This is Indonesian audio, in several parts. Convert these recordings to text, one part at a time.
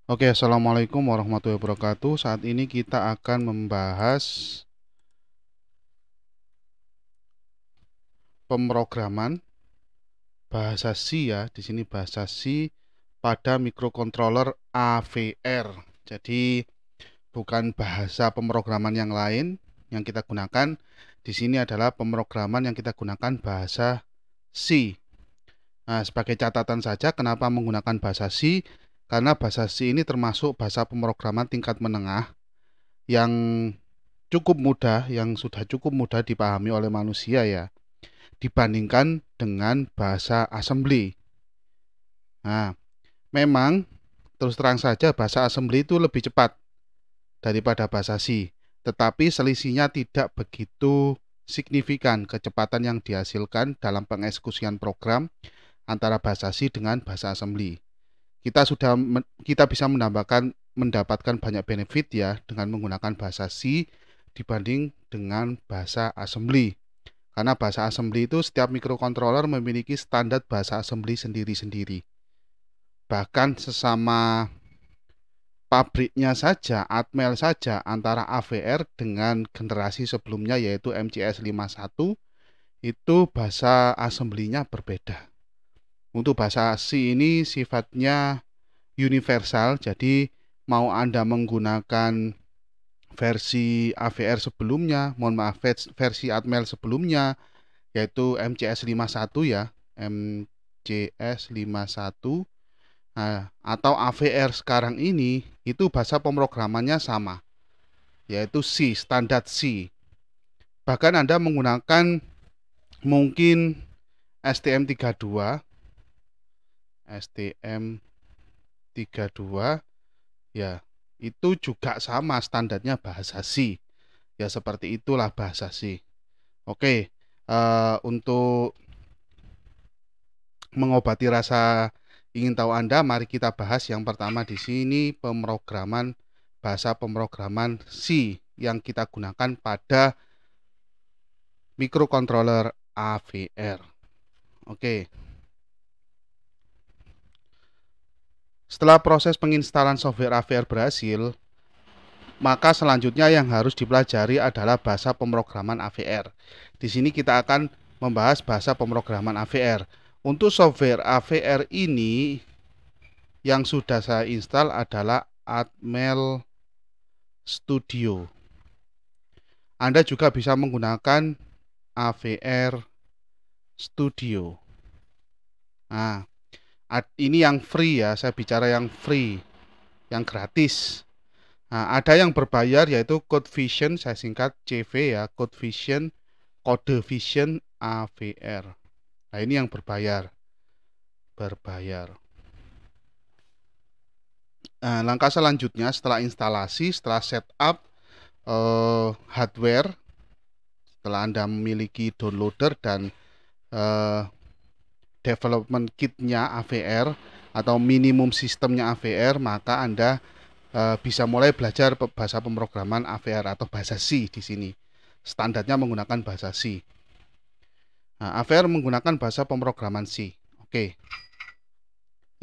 Oke, assalamualaikum warahmatullahi wabarakatuh. Saat ini kita akan membahas pemrograman bahasa C ya. Di sini bahasa C pada microcontroller AVR. Jadi bukan bahasa pemrograman yang lain yang kita gunakan. Di sini adalah pemrograman yang kita gunakan bahasa C. Nah, sebagai catatan saja kenapa menggunakan bahasa C? Karena bahasa C ini termasuk bahasa pemrograman tingkat menengah yang cukup mudah, yang sudah cukup mudah dipahami oleh manusia ya, dibandingkan dengan bahasa assembly. Nah, memang terus terang saja bahasa assembly itu lebih cepat daripada bahasa C, tetapi selisihnya tidak begitu signifikan kecepatan yang dihasilkan dalam pengeksekusian program antara bahasa C dengan bahasa assembly. Kita bisa mendapatkan banyak benefit ya dengan menggunakan bahasa C dibanding dengan bahasa assembly. Karena bahasa assembly itu setiap microcontroller memiliki standar bahasa assembly sendiri-sendiri. Bahkan sesama pabriknya saja, Atmel saja antara AVR dengan generasi sebelumnya yaitu MCS 51 itu bahasa assembly-nya berbeda. Untuk bahasa C ini sifatnya universal, jadi mau Anda menggunakan versi AVR sebelumnya, mohon maaf versi Atmel sebelumnya yaitu MCS 51 ya, MCS 51. Nah, atau AVR sekarang ini itu bahasa pemrogramannya sama, yaitu C, standar C. Bahkan Anda menggunakan mungkin STM32, STM32 ya, itu juga sama standarnya bahasa C. Ya seperti itulah bahasa C. Oke, untuk mengobati rasa ingin tahu Anda, mari kita bahas yang pertama di sini bahasa pemrograman C yang kita gunakan pada microcontroller AVR. Oke. Setelah proses penginstalan software AVR berhasil, maka selanjutnya yang harus dipelajari adalah bahasa pemrograman AVR. Di sini kita akan membahas bahasa pemrograman AVR. Untuk software AVR ini yang sudah saya install adalah Atmel Studio. Anda juga bisa menggunakan AVR Studio. Nah, ini yang free ya, saya bicara yang free, yang gratis. Nah, ada yang berbayar yaitu CodeVision, saya singkat CV ya, CodeVision, CodeVision AVR. Nah, ini yang berbayar. Nah, langkah selanjutnya setelah instalasi, setelah setup hardware, setelah Anda memiliki downloader dan eh, development kitnya AVR atau minimum sistemnya AVR, maka Anda bisa mulai belajar bahasa pemrograman AVR atau bahasa C di sini. Standarnya menggunakan bahasa C. Nah, AVR menggunakan bahasa pemrograman C. Oke.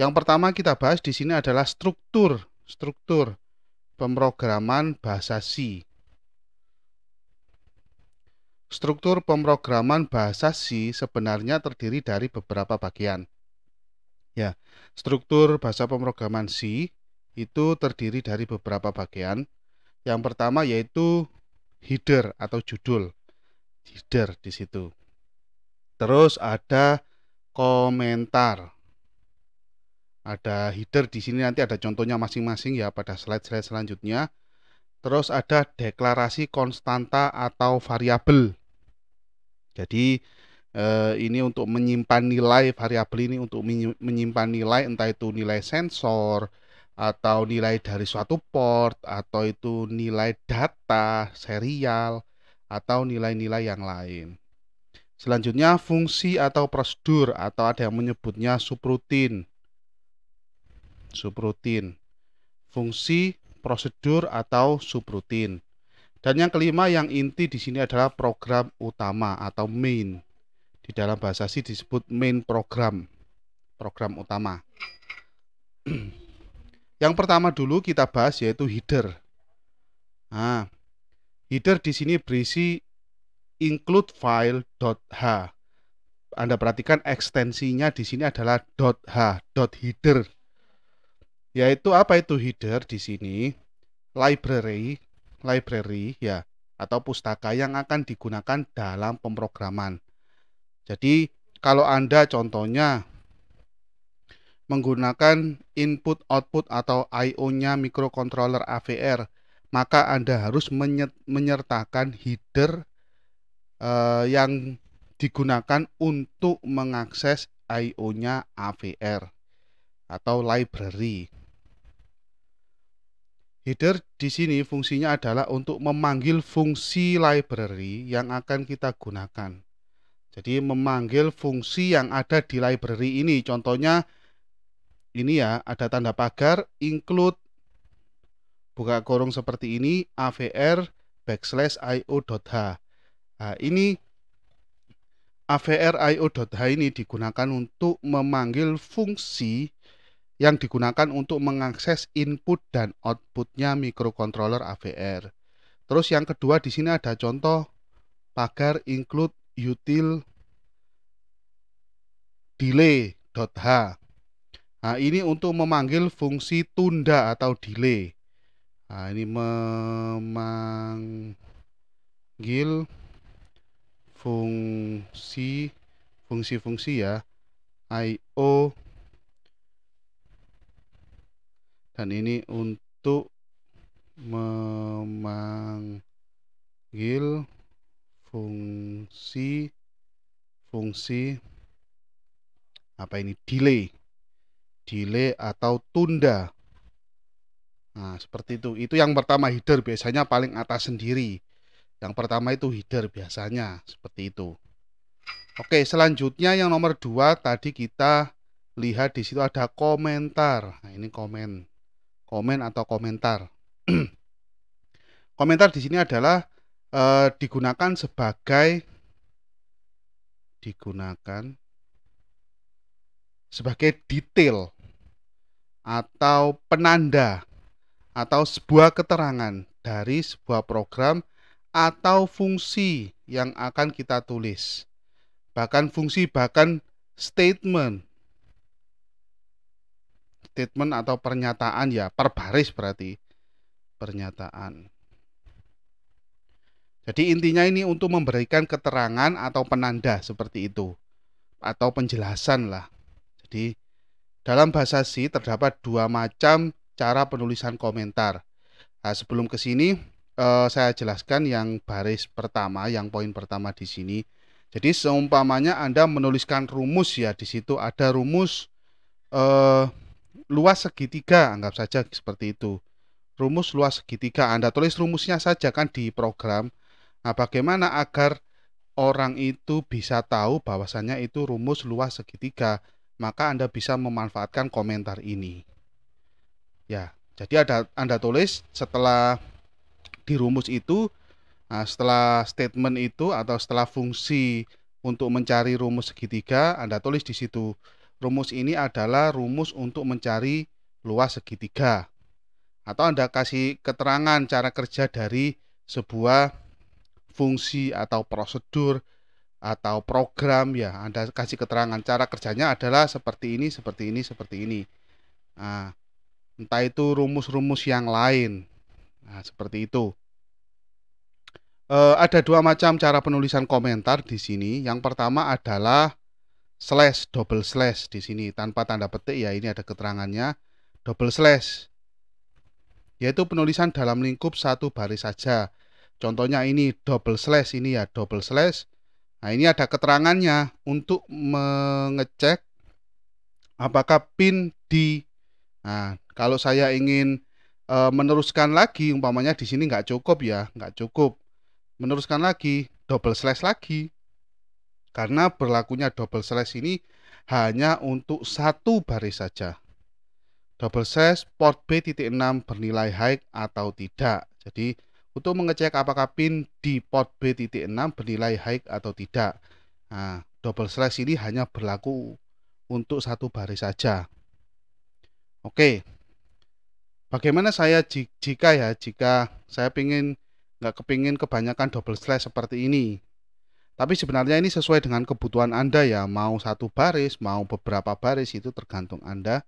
Yang pertama kita bahas di sini adalah struktur pemrograman bahasa C. Struktur pemrograman bahasa C sebenarnya terdiri dari beberapa bagian. Ya, struktur bahasa pemrograman C itu terdiri dari beberapa bagian. Yang pertama yaitu header atau judul. Header di situ. Terus ada komentar. Ada header di sini, nanti ada contohnya masing-masing ya pada slide-slide selanjutnya. Terus ada deklarasi konstanta atau variabel. Jadi ini untuk menyimpan nilai, variabel ini untuk menyimpan nilai, entah itu nilai sensor atau nilai dari suatu port, atau itu nilai data serial atau nilai-nilai yang lain. Selanjutnya fungsi atau prosedur, atau ada yang menyebutnya subrutin. Fungsi, prosedur atau subrutin. Dan yang kelima yang inti di sini adalah program utama atau main. Di dalam bahasa C disebut main program utama. Yang pertama dulu kita bahas yaitu header. Nah, header di sini berisi include file.h. Anda perhatikan ekstensinya di sini adalah .h, .header. Yaitu apa itu header di sini? Library ya, atau pustaka yang akan digunakan dalam pemrograman. Jadi kalau Anda contohnya menggunakan input output atau I/O-nya microcontroller AVR, maka Anda harus menyertakan header yang digunakan untuk mengakses I/O-nya AVR atau library. Header di sini fungsinya adalah untuk memanggil fungsi library yang akan kita gunakan. Jadi memanggil fungsi yang ada di library ini. Contohnya ini ya, ada tanda pagar include buka kurung seperti ini avr /io.h. Nah, ini avr io.h ini digunakan untuk memanggil fungsi yang digunakan untuk mengakses input dan outputnya microcontroller AVR. Terus yang kedua di sini ada contoh pagar include util delay.h. Nah, ini untuk memanggil fungsi tunda atau delay. Nah, ini memanggil fungsi ya, IO, dan ini untuk memanggil fungsi apa ini, delay atau tunda. Nah, seperti itu. Itu yang pertama, header biasanya paling atas sendiri. Yang pertama itu header biasanya seperti itu. Oke, selanjutnya yang nomor 2 tadi kita lihat di situ ada komentar. Nah, ini komen atau komentar. Komentar di sini adalah digunakan sebagai detail atau penanda atau sebuah keterangan dari sebuah program atau fungsi yang akan kita tulis. Bahkan statement atau pernyataan ya, per baris berarti pernyataan. Jadi intinya ini untuk memberikan keterangan atau penanda seperti itu, atau penjelasan lah. Jadi dalam bahasa C terdapat 2 macam cara penulisan komentar. Nah, sebelum ke sini saya jelaskan yang baris pertama, yang poin pertama di sini. Jadi seumpamanya Anda menuliskan rumus ya, di situ ada rumus luas segitiga, anggap saja seperti itu. Rumus luas segitiga, Anda tulis rumusnya saja kan di program. Nah, bagaimana agar orang itu bisa tahu bahwasannya itu rumus luas segitiga? Maka Anda bisa memanfaatkan komentar ini. Ya, jadi Anda tulis setelah di rumus itu, nah, setelah statement itu atau setelah fungsi untuk mencari rumus segitiga, Anda tulis di situ. Rumus ini adalah rumus untuk mencari luas segitiga. Atau Anda kasih keterangan cara kerja dari sebuah fungsi atau prosedur atau program ya, Anda kasih keterangan cara kerjanya adalah seperti ini, seperti ini, seperti ini. Nah, entah itu rumus-rumus yang lain. Nah, seperti itu. Ada 2 macam cara penulisan komentar di sini. Yang pertama adalah double slash di sini tanpa tanda petik ya, ini ada keterangannya. Double slash yaitu penulisan dalam lingkup satu baris saja. Contohnya ini double slash, ini ya double slash. Nah, ini ada keterangannya untuk mengecek apakah pin di. Nah, kalau saya ingin meneruskan lagi, umpamanya di sini nggak cukup ya, nggak cukup. Meneruskan lagi, double slash lagi. Karena berlakunya double slash ini hanya untuk satu baris saja. Double slash port B.6 bernilai high atau tidak. Jadi untuk mengecek apakah pin di port B.6 bernilai high atau tidak. Nah, double slash ini hanya berlaku untuk satu baris saja. Oke. Bagaimana saya jika saya nggak kepingin kebanyakan double slash seperti ini. Tapi sebenarnya ini sesuai dengan kebutuhan Anda ya, mau satu baris, mau beberapa baris itu tergantung Anda.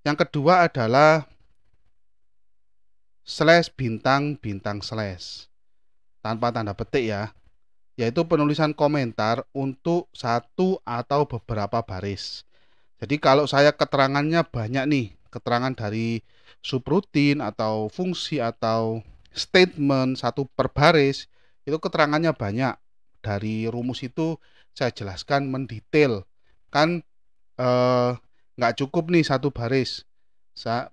Yang kedua adalah slash bintang bintang slash tanpa tanda petik ya, yaitu penulisan komentar untuk satu atau beberapa baris. Jadi kalau saya keterangannya banyak nih, keterangan dari subrutin atau fungsi atau statement satu per baris, itu keterangannya banyak. Dari rumus itu saya jelaskan mendetail. Kan nggak cukup nih satu baris.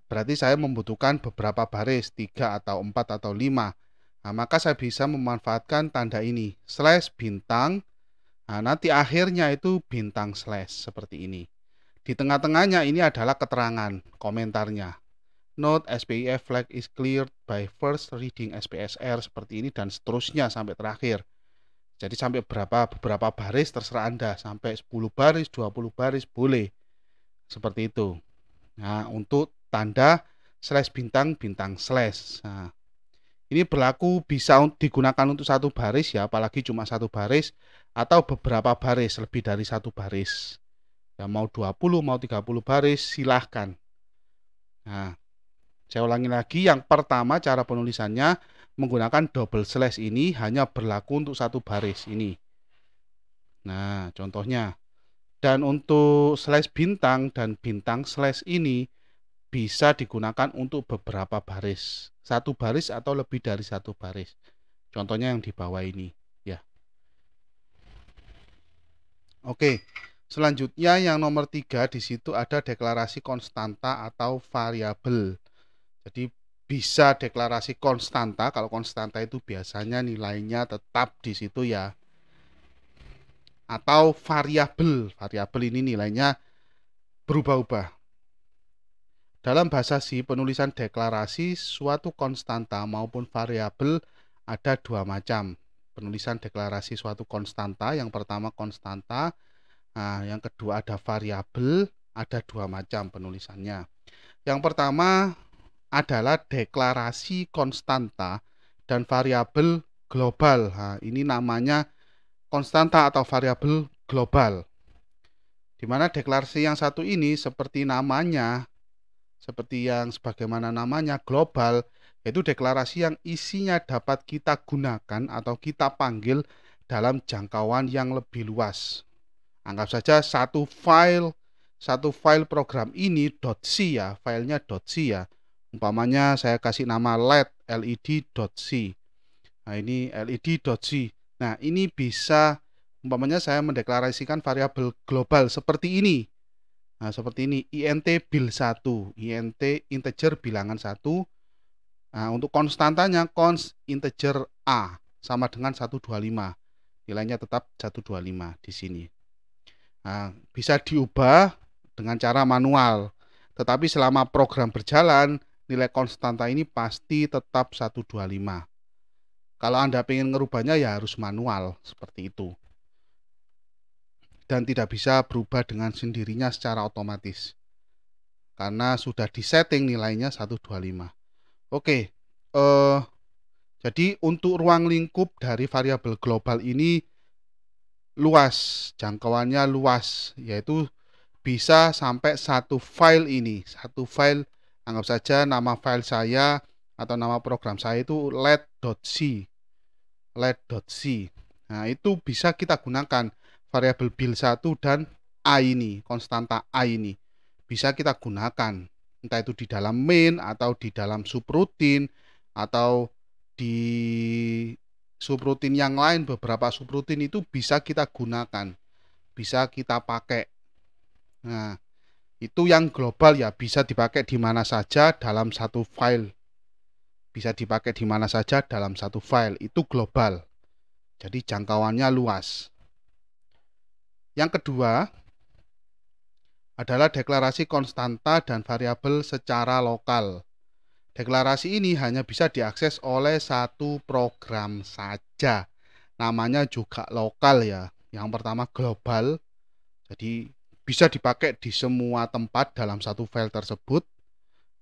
Berarti saya membutuhkan beberapa baris, 3 atau 4 atau 5. Nah, maka saya bisa memanfaatkan tanda ini, slash bintang. Nah, nanti akhirnya itu bintang slash seperti ini. Di tengah-tengahnya ini adalah keterangan komentarnya. Note SPIF flag is cleared by first reading SPSR seperti ini dan seterusnya sampai terakhir. Jadi sampai beberapa baris terserah Anda, sampai 10 baris, 20 baris boleh. Seperti itu. Nah, untuk tanda slash bintang bintang slash. Nah, ini berlaku bisa digunakan untuk satu baris ya, apalagi cuma satu baris atau beberapa baris, lebih dari satu baris. Ya mau 20, mau 30 baris silahkan. Nah, saya ulangi lagi, yang pertama cara penulisannya menggunakan double slash ini hanya berlaku untuk satu baris ini. Nah, contohnya. Dan untuk slash bintang dan bintang slash ini bisa digunakan untuk beberapa baris. Satu baris atau lebih dari satu baris. Contohnya yang di bawah ini, ya. Oke. Selanjutnya yang nomor 3 di situ ada deklarasi konstanta atau variabel. Jadi bisa deklarasi konstanta, kalau konstanta itu biasanya nilainya tetap di situ ya. Atau variabel, variabel ini nilainya berubah-ubah. Dalam bahasa C, penulisan deklarasi suatu konstanta maupun variabel ada dua macam. Penulisan deklarasi suatu konstanta, yang pertama konstanta, nah, yang kedua ada variabel, ada dua macam penulisannya. Yang pertama adalah deklarasi konstanta dan variabel global. Nah, ini namanya konstanta atau variabel global. Di mana deklarasi yang satu ini seperti namanya, seperti yang sebagaimana namanya global, yaitu deklarasi yang isinya dapat kita gunakan atau kita panggil dalam jangkauan yang lebih luas. Anggap saja satu file program ini .c ya, filenya .c ya. Umpamanya saya kasih nama led.c. Nah, ini led.c. Nah, ini bisa umpamanya saya mendeklarasikan variabel global seperti ini. Nah, seperti ini, int bil1, int integer bilangan 1. Nah, untuk konstantanya const integer a sama dengan 125. Nilainya tetap 125 di sini. Nah, bisa diubah dengan cara manual. Tetapi selama program berjalan, nilai konstanta ini pasti tetap 125. Kalau Anda ingin ngerubahnya ya harus manual, seperti itu. Dan tidak bisa berubah dengan sendirinya secara otomatis. Karena sudah disetting nilainya 125. Oke, jadi untuk ruang lingkup dari variabel global ini luas, jangkauannya luas, yaitu bisa sampai satu file ini. Satu file, anggap saja nama file saya atau nama program saya itu led.c. Nah, itu bisa kita gunakan variabel bil1 dan a ini, konstanta a ini. Bisa kita gunakan, entah itu di dalam main atau di dalam subrutin atau di subrutin yang lain, beberapa subrutin itu bisa kita gunakan, bisa kita pakai. Nah, itu yang global ya, bisa dipakai di mana saja dalam satu file. Bisa dipakai di mana saja dalam satu file, itu global. Jadi jangkauannya luas. Yang kedua adalah deklarasi konstanta dan variabel secara lokal. Deklarasi ini hanya bisa diakses oleh satu program saja. Namanya juga lokal ya. Yang pertama global. Jadi bisa dipakai di semua tempat dalam satu file tersebut.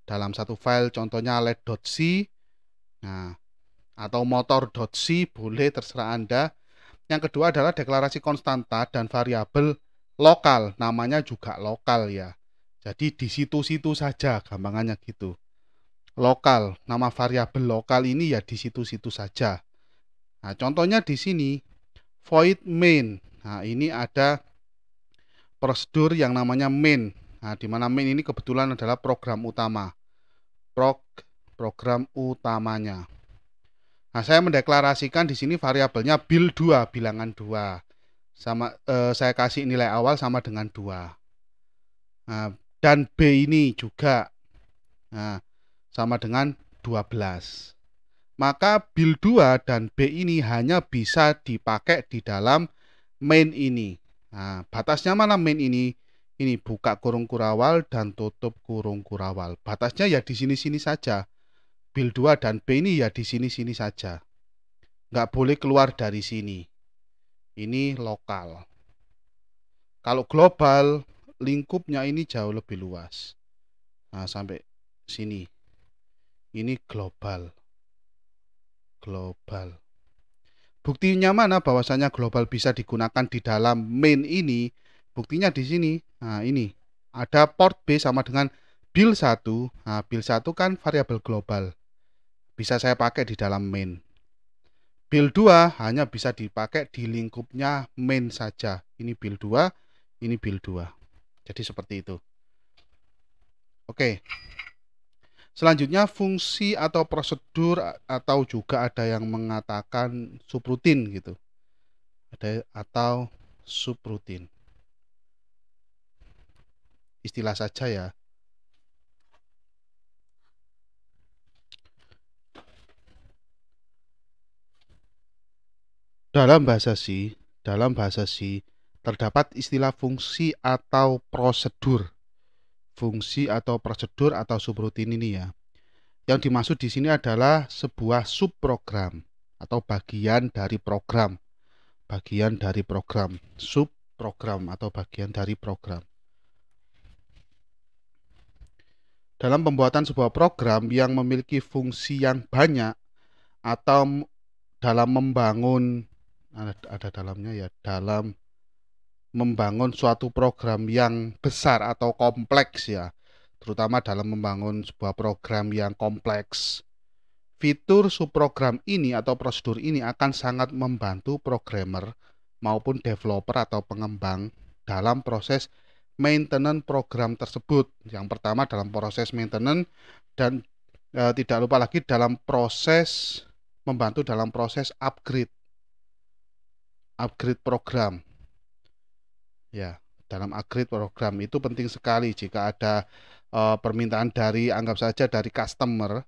dalam satu file, contohnya led.c, nah, atau motor.c, boleh, terserah Anda. Yang kedua adalah deklarasi konstanta dan variabel lokal, namanya juga lokal ya. Jadi di situ-situ saja, gampangannya gitu. Lokal, nama variabel lokal ini ya di situ-situ saja. Nah, contohnya di sini void main. Nah, ini ada prosedur yang namanya main. Nah, di mana main ini kebetulan adalah program utama. Program utamanya. Nah, saya mendeklarasikan di sini variabelnya bil2, bilangan 2. Saya kasih nilai awal sama dengan 2. Nah, dan B ini juga sama dengan 12. Maka bil2 dan B ini hanya bisa dipakai di dalam main ini. Nah, batasnya mana main ini? Ini buka kurung kurawal dan tutup kurung kurawal. Batasnya ya di sini-sini saja. Bil2 dan B ini ya di sini-sini saja. Nggak boleh keluar dari sini. Ini lokal. Kalau global, lingkupnya ini jauh lebih luas. Nah, sampai sini. Ini global. Buktinya mana bahwasanya global bisa digunakan di dalam main ini? Buktinya di sini. Nah, ini. Ada port B sama dengan bil1. Nah, bil1 kan variabel global. Bisa saya pakai di dalam main. Bil2 hanya bisa dipakai di lingkupnya main saja. Ini bil2, ini bil2. Jadi seperti itu. Oke. Selanjutnya fungsi atau prosedur, atau juga ada yang mengatakan subrutin gitu. Atau subrutin. Istilah saja ya. Dalam bahasa C terdapat istilah fungsi atau prosedur. Fungsi atau prosedur atau subrutin ini ya. Yang dimaksud di sini adalah sebuah subprogram atau bagian dari program. Subprogram atau bagian dari program. Dalam pembuatan sebuah program yang memiliki fungsi yang banyak, atau dalam membangun, ada dalamnya ya, dalam membangun suatu program yang besar atau kompleks ya, terutama dalam membangun sebuah program yang kompleks, fitur subprogram ini atau prosedur ini akan sangat membantu programmer maupun developer atau pengembang dalam proses maintenance program tersebut. Yang pertama dalam proses maintenance, dan tidak lupa lagi dalam proses membantu dalam proses upgrade program. Ya, dalam upgrade program itu penting sekali jika ada permintaan dari, anggap saja dari customer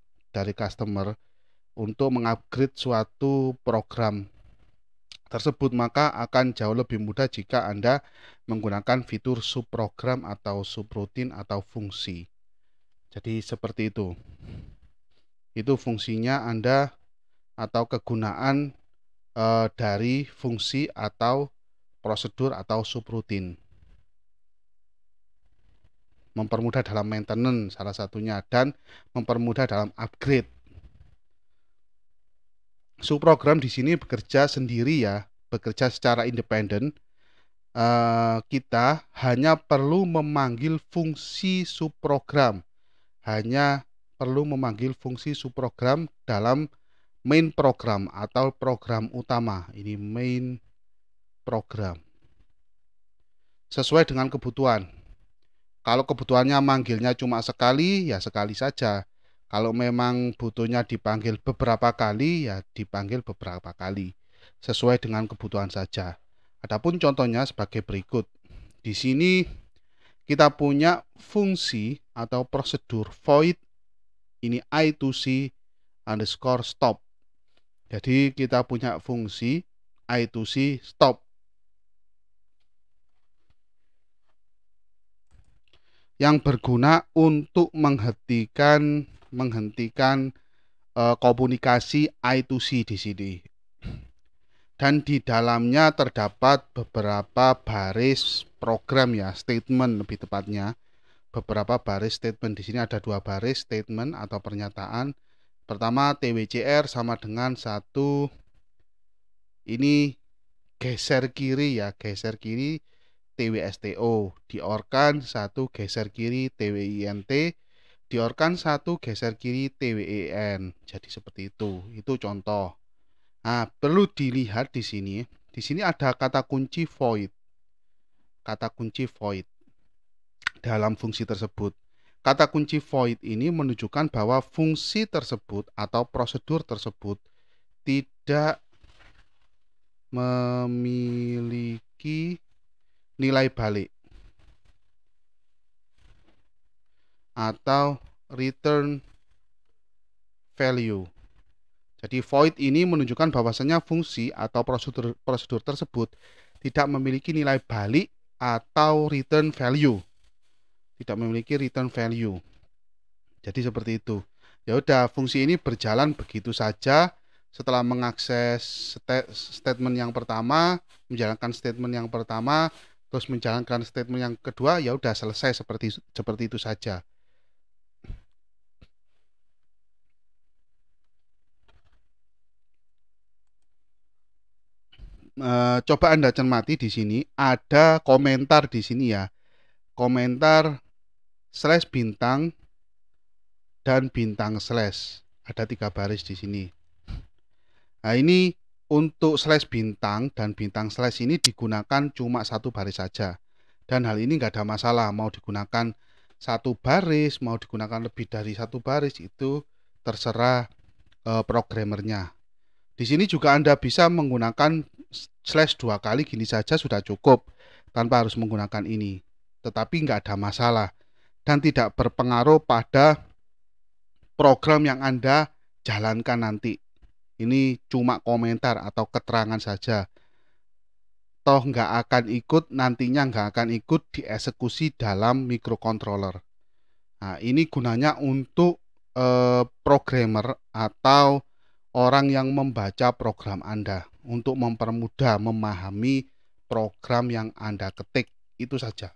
untuk mengupgrade suatu program tersebut, maka akan jauh lebih mudah jika Anda menggunakan fitur subprogram atau subrutin atau fungsi. Jadi seperti itu. Itu fungsinya Anda atau kegunaan dari fungsi atau prosedur atau subrutin. Mempermudah dalam maintenance salah satunya, dan mempermudah dalam upgrade. Subprogram di sini bekerja sendiri ya, bekerja secara independen. Kita hanya perlu memanggil fungsi subprogram. Dalam main program atau program utama. Ini main program. Sesuai dengan kebutuhan. Kalau kebutuhannya manggilnya cuma sekali, ya sekali saja. Kalau memang butuhnya dipanggil beberapa kali, ya dipanggil beberapa kali. Sesuai dengan kebutuhan saja. Adapun contohnya sebagai berikut. Di sini kita punya fungsi atau prosedur void, ini I2C underscore stop. Jadi kita punya fungsi I2C stop yang berguna untuk menghentikan komunikasi I2C di sini. Dan di dalamnya terdapat beberapa baris program ya, statement lebih tepatnya. beberapa baris statement. Di sini ada 2 baris statement atau pernyataan. Pertama, TWCR sama dengan 1, ini geser kiri ya, geser kiri TWSTO, diorkan 1 geser kiri TWINT, diorkan 1 geser kiri TWEN. Jadi seperti itu contoh. Nah, perlu dilihat di sini. Di sini ada kata kunci void. Kata kunci void dalam fungsi tersebut. Kata kunci void ini menunjukkan bahwa fungsi tersebut atau prosedur tersebut tidak memiliki nilai balik atau return value. Jadi void ini menunjukkan bahwasanya fungsi atau prosedur tersebut tidak memiliki nilai balik atau return value. Tidak memiliki return value. Jadi seperti itu. Ya udah, fungsi ini berjalan begitu saja. Setelah mengakses statement yang pertama, menjalankan statement yang pertama, terus menjalankan statement yang kedua, ya udah selesai seperti itu saja. Coba Anda cermati di sini, ada komentar di sini ya. Komentar slash bintang dan bintang slash. Ada 3 baris di sini. Nah, ini untuk slash bintang dan bintang slash ini digunakan cuma 1 baris saja. Dan hal ini nggak ada masalah, mau digunakan 1 baris, mau digunakan lebih dari 1 baris, itu terserah programmernya. Di sini juga Anda bisa menggunakan slash 2 kali gini saja sudah cukup, tanpa harus menggunakan ini. Tetapi nggak ada masalah dan tidak berpengaruh pada program yang Anda jalankan nanti. Ini cuma komentar atau keterangan saja. Toh nggak akan ikut, nantinya nggak akan ikut dieksekusi dalam microcontroller. Nah, ini gunanya untuk programmer atau orang yang membaca program Anda untuk mempermudah memahami program yang Anda ketik. Itu saja.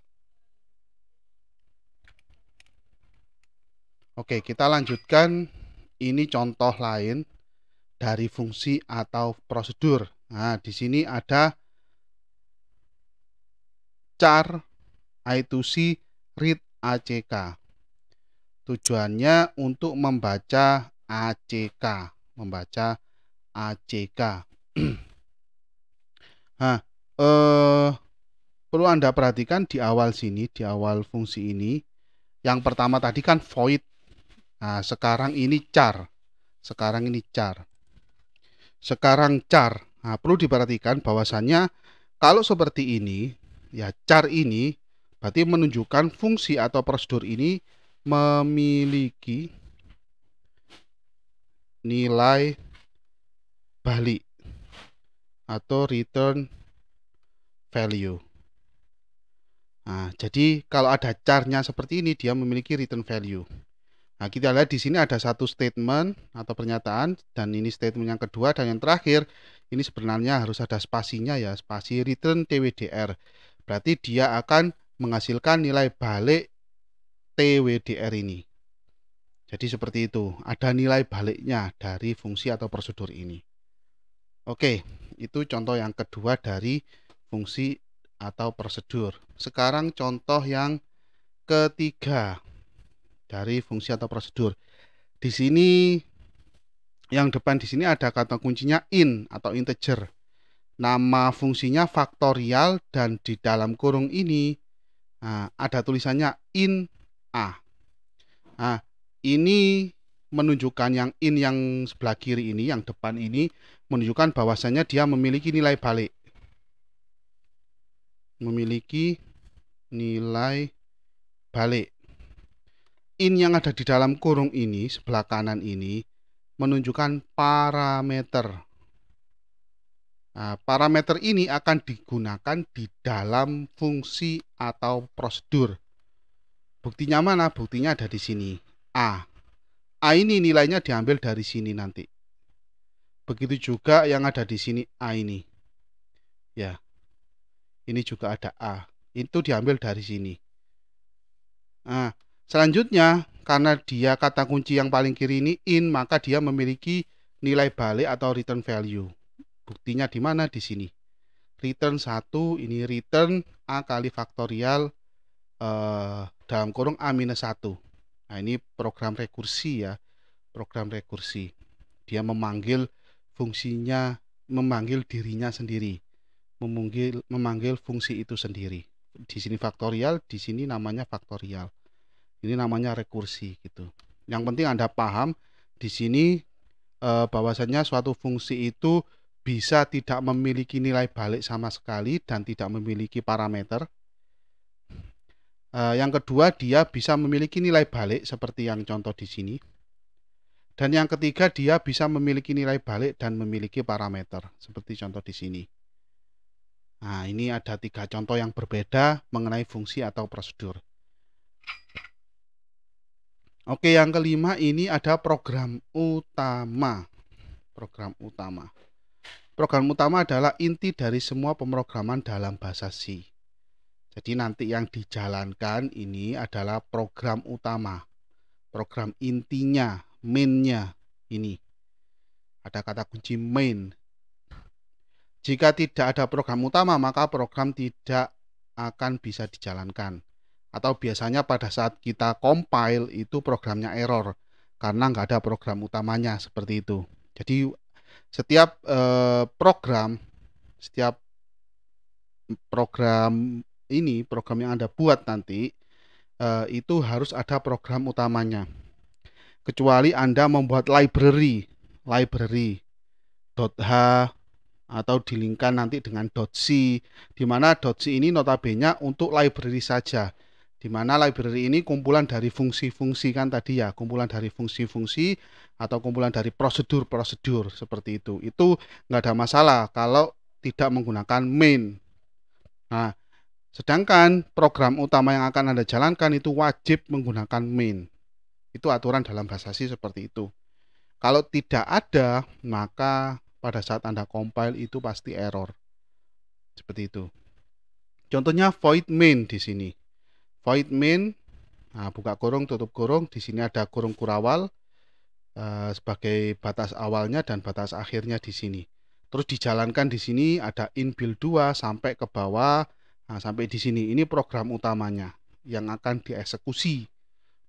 Oke, kita lanjutkan. Ini contoh lain dari fungsi atau prosedur. Nah, di sini ada char I2C read ACK. Tujuannya untuk membaca ACK, Nah, perlu Anda perhatikan di awal sini, di awal fungsi ini, yang pertama tadi kan void. Nah, sekarang ini char. Nah, perlu diperhatikan bahwasannya kalau seperti ini, ya char ini berarti menunjukkan fungsi atau prosedur ini memiliki nilai balik atau return value. Nah, jadi kalau ada char-nya seperti ini, dia memiliki return value. Nah, kita lihat di sini ada 1 statement atau pernyataan, dan ini statement yang kedua, dan yang terakhir ini sebenarnya harus ada spasinya ya, spasi return TWDR. Berarti dia akan menghasilkan nilai balik TWDR ini. Jadi seperti itu, ada nilai baliknya dari fungsi atau prosedur ini. Oke, itu contoh yang kedua dari fungsi atau prosedur. Sekarang contoh yang ketiga dari fungsi atau prosedur. Di sini yang depan di sini ada kata kuncinya in atau integer. Nama fungsinya faktorial dan di dalam kurung ini ada tulisannya in a. Nah, ini menunjukkan yang in yang sebelah kiri ini, yang depan ini menunjukkan bahwasanya dia memiliki nilai balik. In yang ada di dalam kurung ini sebelah kanan ini menunjukkan parameter. Nah, parameter ini akan digunakan di dalam fungsi atau prosedur. Buktinya mana? Buktinya ada di sini. A ini nilainya diambil dari sini nanti. Begitu juga yang ada di sini A ini. Ya. Ini juga ada A. Itu diambil dari sini. Nah, selanjutnya karena dia kata kunci yang paling kiri ini in, maka dia memiliki nilai balik atau return value. Buktinya di mana? Di sini. Return 1, ini return A kali faktorial dalam kurung A-1. Nah, ini program rekursi ya. Program rekursi. Dia memanggil fungsinya, memanggil dirinya sendiri. Memanggil fungsi itu sendiri. Di sini faktorial, di sini namanya faktorial. Ini namanya rekursi gitu. Yang penting Anda paham di sini bahwasanya suatu fungsi itu bisa tidak memiliki nilai balik sama sekali dan tidak memiliki parameter. Yang kedua, dia bisa memiliki nilai balik seperti yang contoh di sini. Dan yang ketiga, dia bisa memiliki nilai balik dan memiliki parameter seperti contoh di sini. Nah, ini ada 3 contoh yang berbeda mengenai fungsi atau prosedur. Oke, yang kelima ini ada program utama. Program utama. Program utama adalah inti dari semua pemrograman dalam bahasa C. Jadi nanti yang dijalankan ini adalah program utama. Program intinya, main-nya ini. Ada kata kunci main. Jika tidak ada program utama, maka program tidak akan bisa dijalankan. Atau biasanya pada saat kita compile itu programnya error karena nggak ada program utamanya seperti itu. Jadi setiap program ini program yang Anda buat nanti itu harus ada program utamanya. Kecuali Anda membuat library .h atau dilingkan nanti dengan .c, di mana .c ini notabene untuk library saja. Di mana library ini kumpulan dari fungsi-fungsi kan tadi ya, kumpulan dari fungsi-fungsi atau kumpulan dari prosedur-prosedur seperti itu. Itu nggak ada masalah kalau tidak menggunakan main. Nah, sedangkan program utama yang akan Anda jalankan itu wajib menggunakan main. Itu aturan dalam bahasa C seperti itu. Kalau tidak ada, maka pada saat Anda compile itu pasti error. Seperti itu. Contohnya void main di sini. Void main, nah, buka kurung, tutup kurung. Di sini ada kurung kurawal sebagai batas awalnya dan batas akhirnya di sini. Terus dijalankan di sini ada inbuild 2 sampai ke bawah. Nah, sampai di sini. Ini program utamanya yang akan dieksekusi.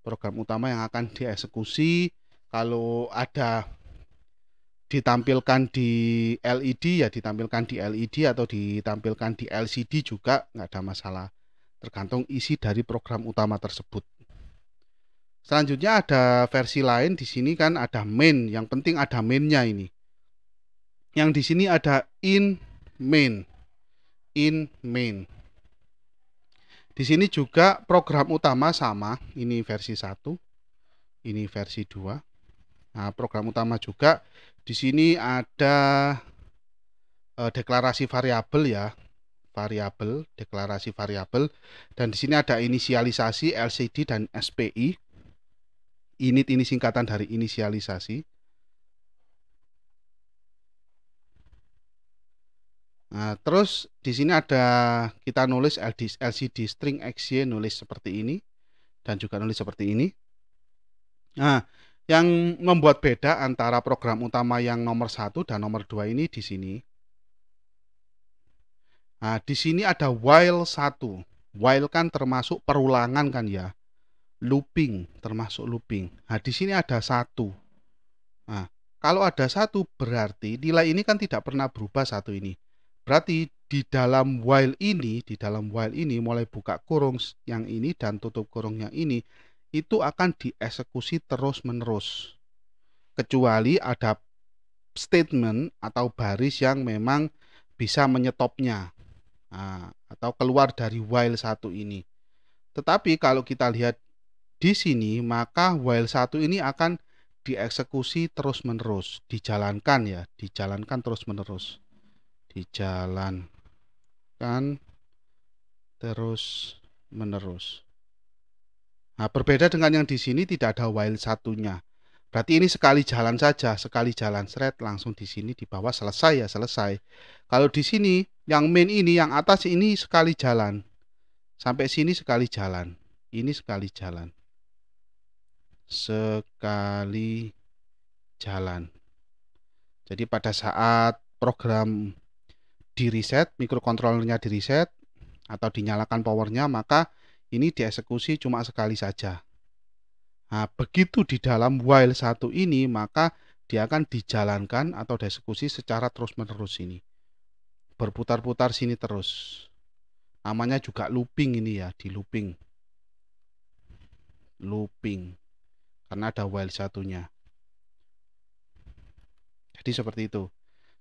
Program utama yang akan dieksekusi. Kalau ada ditampilkan di LED ya ditampilkan di LED atau ditampilkan di LCD juga nggak ada masalah, tergantung isi dari program utama tersebut. Selanjutnya ada versi lain, di sini kan ada main, yang penting ada mainnya ini. Yang di sini ada in main. Di sini juga program utama sama, ini versi 1, ini versi 2. Nah, program utama juga di sini ada deklarasi variabel ya, deklarasi variabel, dan di sini ada inisialisasi LCD dan SPI. Init ini singkatan dari inisialisasi. Nah, terus di sini ada kita nulis LCD string XY, nulis seperti ini dan juga nulis seperti ini. Nah, yang membuat beda antara program utama yang nomor 1 dan nomor 2 ini di sini. Nah, di sini ada while 1. While kan termasuk perulangan kan ya. Looping, termasuk looping. Nah, di sini ada 1. Nah, kalau ada 1 berarti nilai ini kan tidak pernah berubah 1 ini. Berarti di dalam while ini mulai buka kurung yang ini dan tutup kurung yang ini, itu akan dieksekusi terus-menerus. Kecuali ada statement atau baris yang memang bisa menyetopnya. Nah, atau keluar dari while 1 ini. Tetapi kalau kita lihat di sini, maka while 1 ini akan dieksekusi terus-menerus, dijalankan ya, dijalankan terus-menerus. Dijalankan terus-menerus. Nah, berbeda dengan yang di sini tidak ada while 1-nya. Berarti ini sekali jalan saja, sekali jalan seret langsung di sini di bawah selesai ya, selesai. Kalau di sini yang main ini yang atas ini sekali jalan. Sampai sini sekali jalan. Ini sekali jalan. Sekali jalan. Jadi pada saat program di reset, mikrokontrolernya di reset atau dinyalakan powernya, maka ini dieksekusi cuma sekali saja. Nah, begitu di dalam while satu ini, maka dia akan dijalankan atau dieksekusi secara terus-menerus ini. Berputar-putar sini terus. Namanya juga looping ini ya, di looping. Looping. Karena ada while satunya. Jadi seperti itu.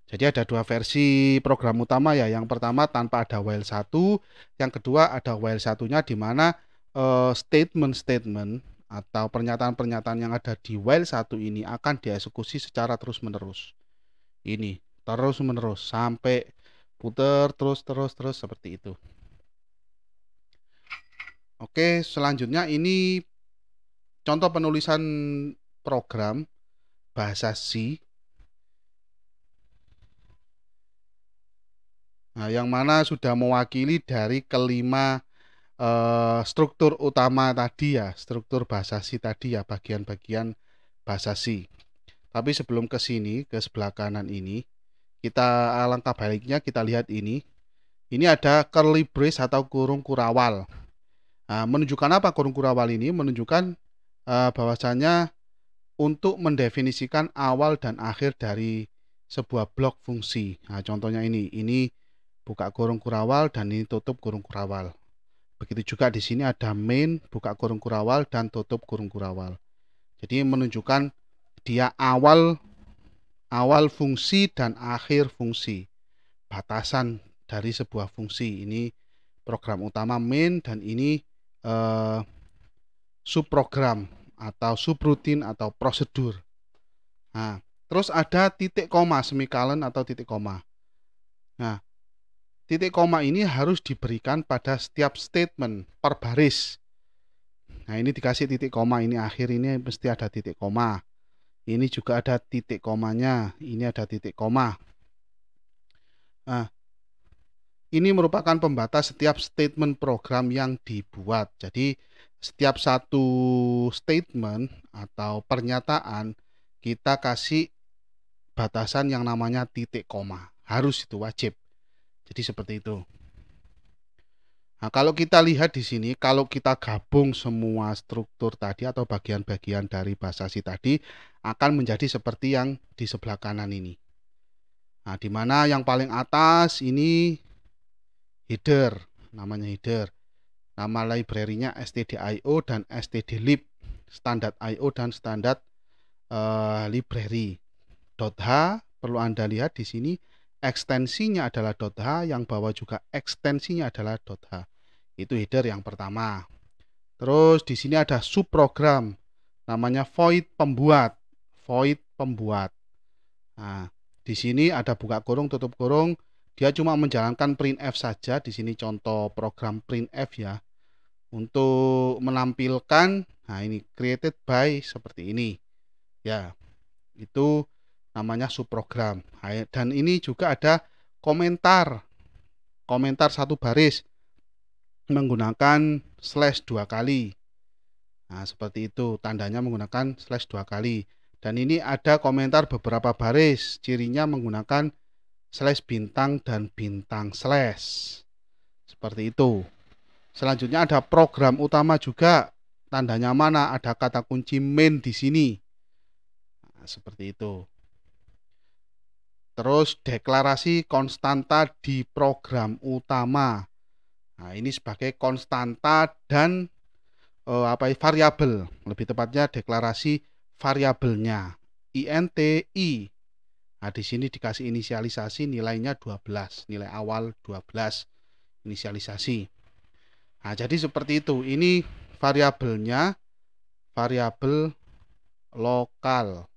Jadi ada dua versi program utama ya. Yang pertama tanpa ada while satu, yang kedua ada while satunya, di mana statement-statement atau pernyataan-pernyataan yang ada di while satu ini akan dieksekusi secara terus-menerus. Ini terus-menerus sampai putar terus seperti itu. Oke, selanjutnya ini contoh penulisan program bahasa C. Nah, yang mana sudah mewakili dari kelima struktur utama tadi ya, struktur bahasa C tadi ya, bagian-bagian bahasa C. Tapi sebelum ke sini, ke sebelah kanan ini, kita alangkah baiknya kita lihat ini. Ini ada curly brace atau kurung kurawal. Nah, menunjukkan apa kurung kurawal ini? Menunjukkan bahwasanya untuk mendefinisikan awal dan akhir dari sebuah blok fungsi. Nah, contohnya ini buka kurung kurawal dan ini tutup kurung kurawal. Begitu juga di sini ada main, buka kurung kurawal dan tutup kurung kurawal. Jadi menunjukkan dia awal fungsi dan akhir fungsi. Batasan dari sebuah fungsi. Ini program utama main dan ini subprogram atau subrutin atau prosedur. Nah, terus ada titik koma, semikolon atau titik koma. Nah, titik koma ini harus diberikan pada setiap statement per baris. Nah, ini dikasih titik koma, ini akhir ini mesti ada titik koma. Ini juga ada titik komanya, ini ada titik koma. Nah, ini merupakan pembatas setiap statement program yang dibuat. Jadi, setiap satu statement atau pernyataan kita kasih batasan yang namanya titik koma. Harus, itu wajib. Jadi seperti itu. Nah, kalau kita lihat di sini, kalau kita gabung semua struktur tadi atau bagian-bagian dari bahasa C tadi akan menjadi seperti yang di sebelah kanan ini. Nah, di mana yang paling atas ini header, namanya header. Nama library-nya stdio dan stdlib, standar IO dan standar library. .h perlu Anda lihat di sini. Ekstensinya adalah .h, yang bawah juga ekstensinya adalah .h. Itu header yang pertama. Terus di sini ada subprogram, namanya void pembuat. Void pembuat. Nah, di sini ada buka kurung, tutup kurung. Dia cuma menjalankan printf saja. Di sini contoh program printf ya. Untuk menampilkan, nah ini created by seperti ini. Ya, itu namanya subprogram. Dan ini juga ada komentar satu baris menggunakan slash 2 kali. Nah, seperti itu, tandanya menggunakan slash 2 kali. Dan ini ada komentar beberapa baris, cirinya menggunakan slash bintang dan bintang slash. Seperti itu. Selanjutnya ada program utama juga, tandanya mana? Ada kata kunci main di sini. Nah, seperti itu. Terus deklarasi konstanta di program utama. Nah, ini sebagai konstanta dan variabel. Lebih tepatnya deklarasi variabelnya. int i. Nah, di sini dikasih inisialisasi nilainya 12, nilai awal 12 inisialisasi. Nah, jadi seperti itu. Ini variabelnya variabel lokal.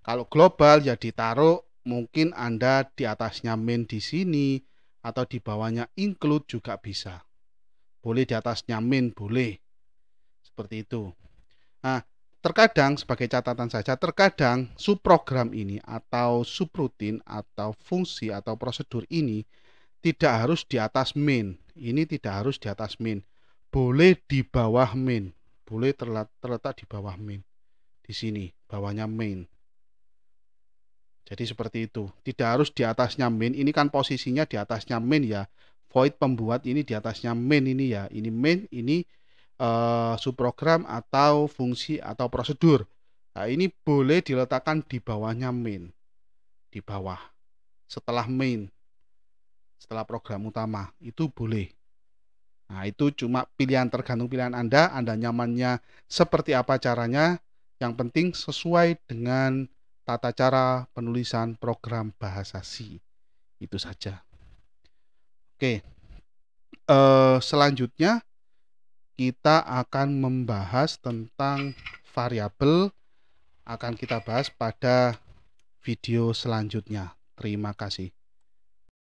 Kalau global ya ditaruh mungkin Anda di atasnya main di sini atau di bawahnya include juga bisa. Boleh di atasnya main, boleh. Seperti itu. Nah, terkadang sebagai catatan saja, terkadang subprogram ini atau subrutin atau fungsi atau prosedur ini tidak harus di atas main. Ini tidak harus di atas main. boleh di bawah main, boleh terletak di bawah main. Di sini bawahnya main. Jadi seperti itu. Tidak harus di atasnya main. Ini kan posisinya di atasnya main ya. Void pembuat ini di atasnya main ini ya. Ini main, ini subprogram atau fungsi atau prosedur. Nah, ini boleh diletakkan di bawahnya main. Di bawah. Setelah main. Setelah program utama. Itu boleh. Nah, itu cuma pilihan, tergantung pilihan Anda. Anda nyamannya seperti apa caranya. Yang penting sesuai dengan tata cara penulisan program bahasa C. Itu saja. Oke. Selanjutnya kita akan membahas tentang variabel. Akan kita bahas pada video selanjutnya. Terima kasih.